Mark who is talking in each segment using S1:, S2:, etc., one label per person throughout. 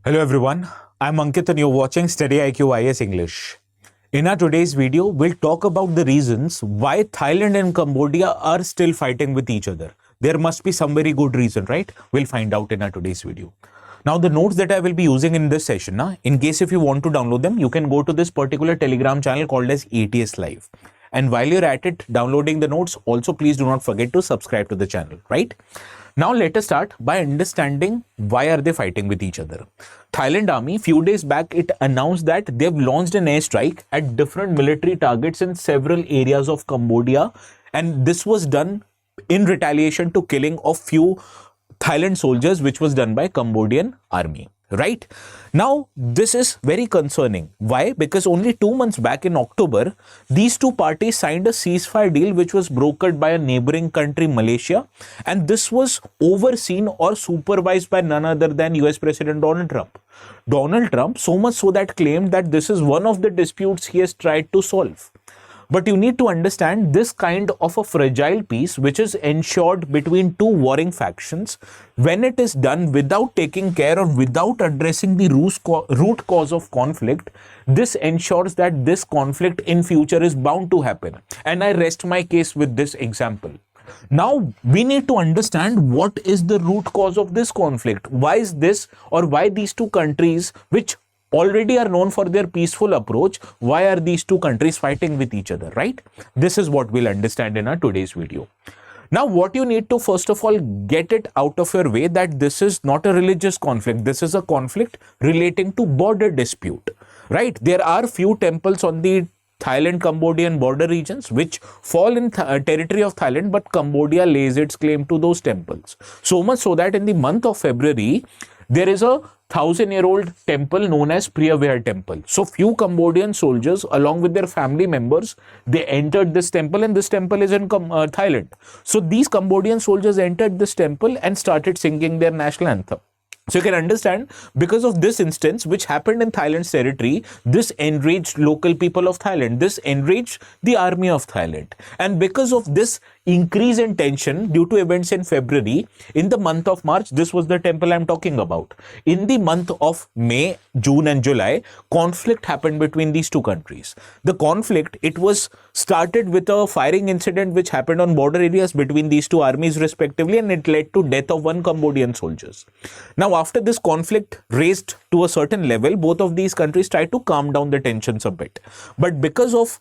S1: Hello everyone, I'm Ankit and you're watching StudyIQ IAS English. In our today's video, we'll talk about the reasons why Thailand and Cambodia are still fighting with each other. There must be some very good reason, right? We'll find out in our today's video. Now, the notes that I will be using in this session, in case if you want to download them, you can go to this particular Telegram channel called as ATS Live. And while you're at it, downloading the notes, also please do not forget to subscribe to the channel, right? Now let us start by understanding why are they fighting with each other. Thailand army, few days back, it announced that they've launched an airstrike at different military targets in several areas of Cambodia, and this was done in retaliation to killing of few Thailand soldiers, which was done by Cambodian army. Right now, this is very concerning. Why? Because only 2 months back in October, these two parties signed a ceasefire deal which was brokered by a neighboring country, Malaysia, and this was overseen or supervised by none other than US President Donald Trump. Donald Trump, so much so that claimed that this is one of the disputes he has tried to solve. But you need to understand this kind of a fragile peace which is ensured between two warring factions, when it is done without taking care or without addressing the root cause of conflict, this ensures that this conflict in future is bound to happen. And I rest my case with this example. Now, we need to understand what is the root cause of this conflict. Why is this, or why these two countries, which already are known for their peaceful approach, why are these two countries fighting with each other, right? This is what we'll understand in our today's video. Now, what you need to first of all get it out of your way that this is not a religious conflict. This is a conflict relating to border dispute, right? There are few temples on the Thailand-Cambodian border regions which fall in territory of Thailand, but Cambodia lays its claim to those temples. So much so that in the month of February, there is a 1,000-year-old temple known as Preah Vihear temple. So few Cambodian soldiers along with their family members, they entered this temple, and this temple is in Thailand. So these Cambodian soldiers entered this temple and started singing their national anthem. So you can understand, because of this instance which happened in Thailand's territory, this enraged local people of Thailand. This enraged the army of Thailand. And because of this increase in tension due to events in February, in the month of March, this was the temple I'm talking about. In the month of May, June and July, conflict happened between these two countries. The conflict, it was started with a firing incident which happened on border areas between these two armies respectively, and it led to death of one Cambodian soldiers. Now, after this conflict raised to a certain level, both of these countries tried to calm down the tensions a bit. But because of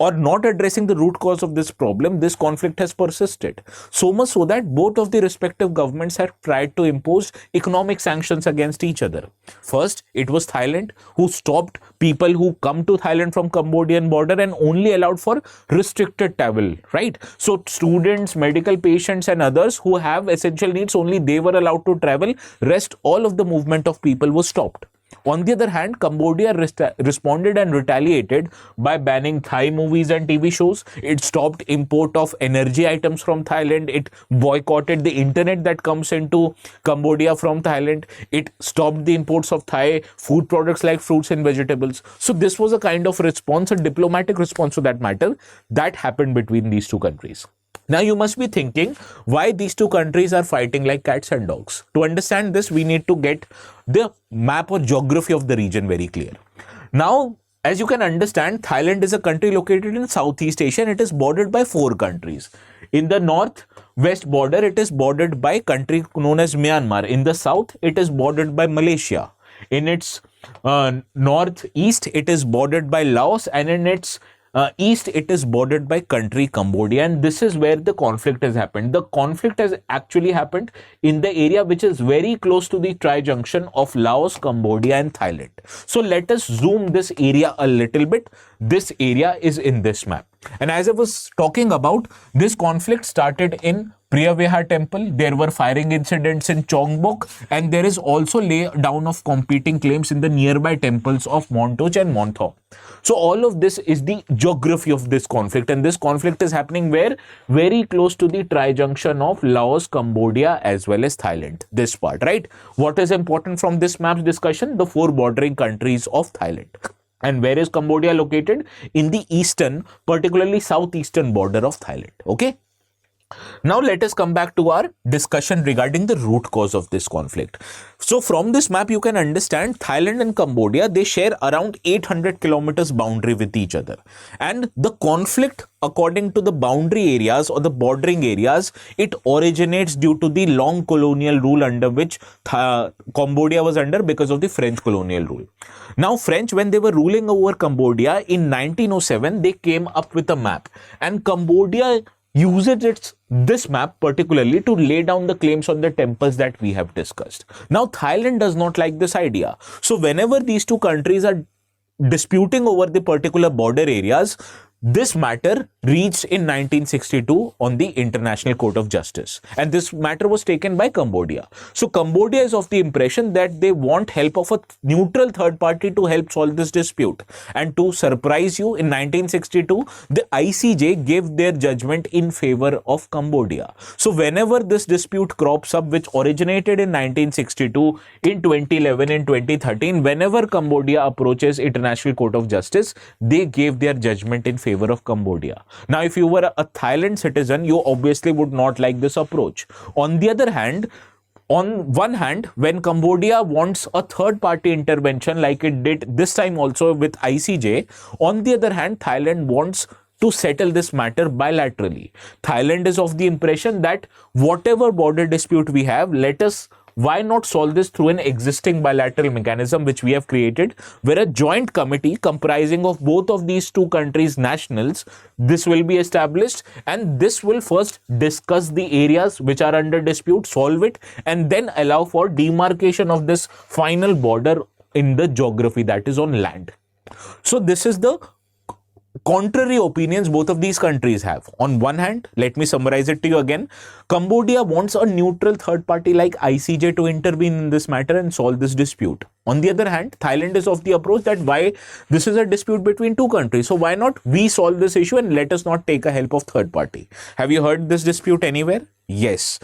S1: or not addressing the root cause of this problem, this conflict has persisted. So much so that both of the respective governments have tried to impose economic sanctions against each other. First, it was Thailand who stopped people who come to Thailand from Cambodian border and only allowed for restricted travel, right? So students, medical patients and others who have essential needs, only they were allowed to travel. Rest, all of the movement of people was stopped. On the other hand, Cambodia responded and retaliated by banning Thai movies and TV shows. It stopped import of energy items from Thailand. It boycotted the internet that comes into Cambodia from Thailand. It stopped the imports of Thai food products like fruits and vegetables. So this was a kind of response, a diplomatic response to that matter, that happened between these two countries. Now you must be thinking why these two countries are fighting like cats and dogs. To understand this, we need to get the map or geography of the region very clear. Now, as you can understand, Thailand is a country located in Southeast Asia, and it is bordered by 4 countries. In the north-west border, it is bordered by a country known as Myanmar. In the south, it is bordered by Malaysia. In its northeast, it is bordered by Laos, and in its east, it is bordered by country Cambodia, and this is where the conflict has happened. The conflict has actually happened in the area which is very close to the tri-junction of Laos, Cambodia and Thailand. So let us zoom this area a little bit. This area is in this map. And as I was talking about, this conflict started in Preah Vihear temple. There were firing incidents in Chongbuk, and there is also lay down of competing claims in the nearby temples of Montoj and Montho. So all of this is the geography of this conflict, and this conflict is happening where? Very close to the tri-junction of Laos, Cambodia as well as Thailand. This part, right? What is important from this map's discussion? The 4 bordering countries of Thailand. And where is Cambodia located? In the eastern, particularly southeastern border of Thailand. Okay. Now let us come back to our discussion regarding the root cause of this conflict. So from this map, you can understand Thailand and Cambodia, they share around 800 kilometers boundary with each other. And the conflict, according to the boundary areas or the bordering areas, it originates due to the long colonial rule under which Cambodia was under because of the French colonial rule. Now French, when they were ruling over Cambodia in 1907, they came up with a map, and Cambodia uses this map particularly to lay down the claims on the temples that we have discussed. Now Thailand does not like this idea. So whenever these two countries are disputing over the particular border areas, this matter reached in 1962 on the International Court of Justice, and this matter was taken by Cambodia. So Cambodia is of the impression that they want help of a neutral third party to help solve this dispute. And to surprise you, in 1962, the ICJ gave their judgment in favor of Cambodia. So whenever this dispute crops up, which originated in 1962, in 2011, in 2013, whenever Cambodia approaches International Court of Justice, they gave their judgment in favor of Cambodia. Now, if you were a Thailand citizen, you obviously would not like this approach. On the other hand, on one hand, when Cambodia wants a third party intervention like it did this time also with ICJ, on the other hand, Thailand wants to settle this matter bilaterally. Thailand is of the impression that whatever border dispute we have, why not solve this through an existing bilateral mechanism which we have created, where a joint committee comprising of both of these two countries' nationals, this will be established, and this will first discuss the areas which are under dispute, solve it, and then allow for demarcation of this final border in the geography, that is on land. So this is the contrary opinions both of these countries have. On one hand, let me summarize it to you again. Cambodia wants a neutral third party like ICJ to intervene in this matter and solve this dispute. On the other hand, Thailand is of the approach that why this is a dispute between two countries, so why not we solve this issue and let us not take a help of third party. Have you heard this dispute anywhere? Yes.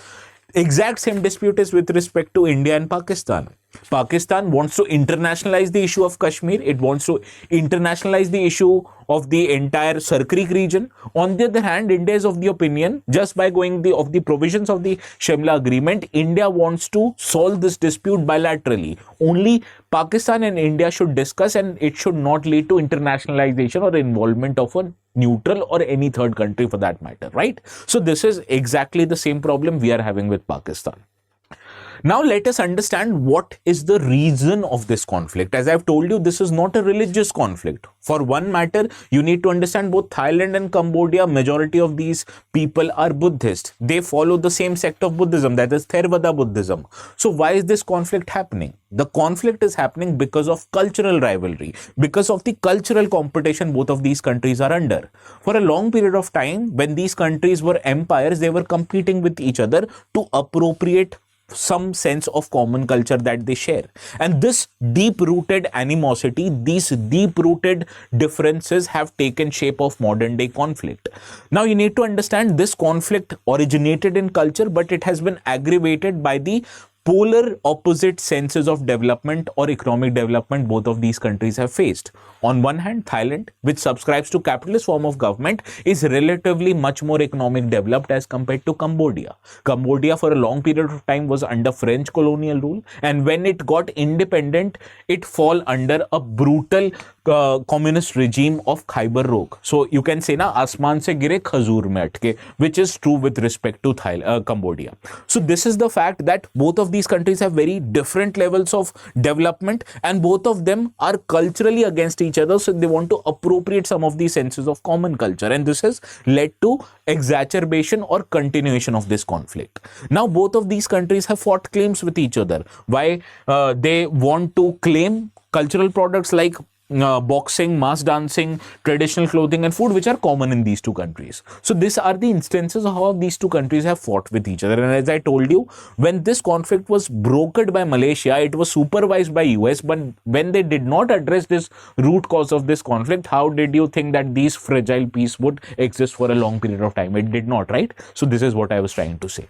S1: Exact same dispute is with respect to India and Pakistan. Pakistan wants to internationalize the issue of Kashmir. It wants to internationalize the issue of the entire Sar Creek region. On the other hand, India is of the opinion, just by going of the provisions of the Shimla Agreement, India wants to solve this dispute bilaterally. Only Pakistan and India should discuss, and it should not lead to internationalization or involvement of a neutral or any third country for that matter, right? So this is exactly the same problem we are having with Pakistan. Now let us understand what is the reason of this conflict. As I've told you, this is not a religious conflict. For one matter, you need to understand both Thailand and Cambodia, majority of these people are Buddhist. They follow the same sect of Buddhism, that is Theravada Buddhism. So why is this conflict happening? The conflict is happening because of cultural rivalry, because of the cultural competition both of these countries are under. For a long period of time, when these countries were empires, they were competing with each other to appropriate some sense of common culture that they share. And this deep-rooted animosity, these deep-rooted differences have taken shape of modern-day conflict. Now, you need to understand this conflict originated in culture, but it has been aggravated by the polar opposite senses of development or economic development both of these countries have faced. On one hand, Thailand, which subscribes to capitalist form of government, is relatively much more economic developed as compared to Cambodia. Cambodia for a long period of time was under French colonial rule, and when it got independent, it fall under a brutal communist regime of Khyber Rog. So you can say na asman se gire khazur mein atke, which is true with respect to Cambodia. So this is the fact that both of these countries have very different levels of development, and both of them are culturally against each other, so they want to appropriate some of these senses of common culture, and this has led to exacerbation or continuation of this conflict. Now both of these countries have fought claims with each other. Why? They want to claim cultural products like boxing, mass dancing, traditional clothing and food, which are common in these two countries. So these are the instances of how these two countries have fought with each other. And as I told you, when this conflict was brokered by Malaysia, it was supervised by US, but when they did not address this root cause of this conflict, how did you think that these fragile peace would exist for a long period of time? It did not, right? So this is what I was trying to say.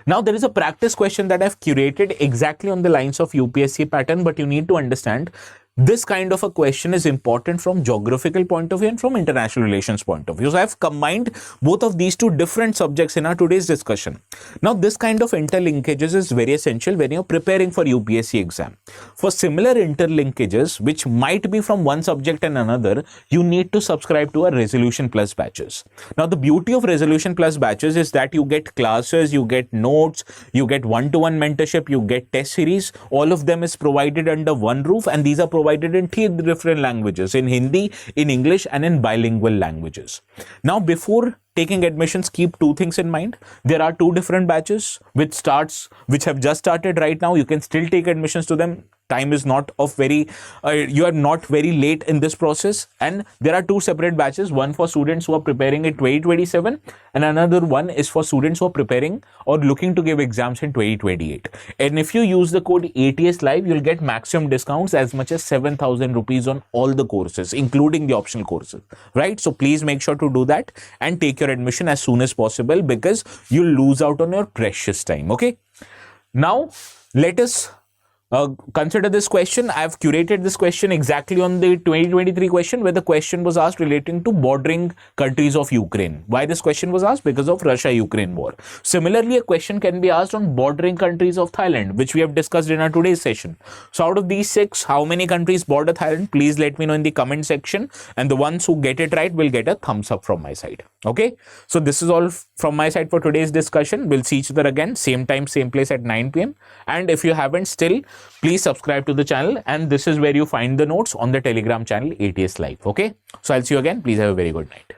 S1: Now there is a practice question that I've curated exactly on the lines of UPSC pattern, but you need to understand this kind of a question is important from geographical point of view and from international relations point of view. So I've combined both of these two different subjects in our today's discussion. Now, this kind of interlinkages is very essential when you're preparing for UPSC exam. For similar interlinkages, which might be from one subject and another, you need to subscribe to our Resolution Plus batches. Now, the beauty of Resolution Plus batches is that you get classes, you get notes, you get one-to-one mentorship, you get test series. All of them is provided under one roof, and these are provided in 3 different languages, in Hindi, in English, and in bilingual languages. Now, before taking admissions, keep 2 things in mind. There are 2 different batches which have just started right now. You can still take admissions to them. Time is not of very, you are not very late in this process. And there are 2 separate batches, one for students who are preparing in 2027 and another one is for students who are preparing or looking to give exams in 2028. And if you use the code ATS Live, you'll get maximum discounts as much as 7,000 rupees on all the courses, including the optional courses, right? So please make sure to do that and take your admission as soon as possible, because you'll lose out on your precious time. Okay. Now, let us consider this question. I've curated this question exactly on the 2023 question, where the question was asked relating to bordering countries of Ukraine. Why this question was asked? Because of Russia-Ukraine war. Similarly, a question can be asked on bordering countries of Thailand, which we have discussed in our today's session. So out of these 6, how many countries border Thailand? Please let me know in the comment section, and the ones who get it right will get a thumbs up from my side. Okay, so this is all from my side for today's discussion. We'll see each other again, same time, same place at 9 p.m. And if you haven't still, please subscribe to the channel, and this is where you find the notes on the Telegram channel ATS Live. Okay, so I'll see you again. Please have a very good night.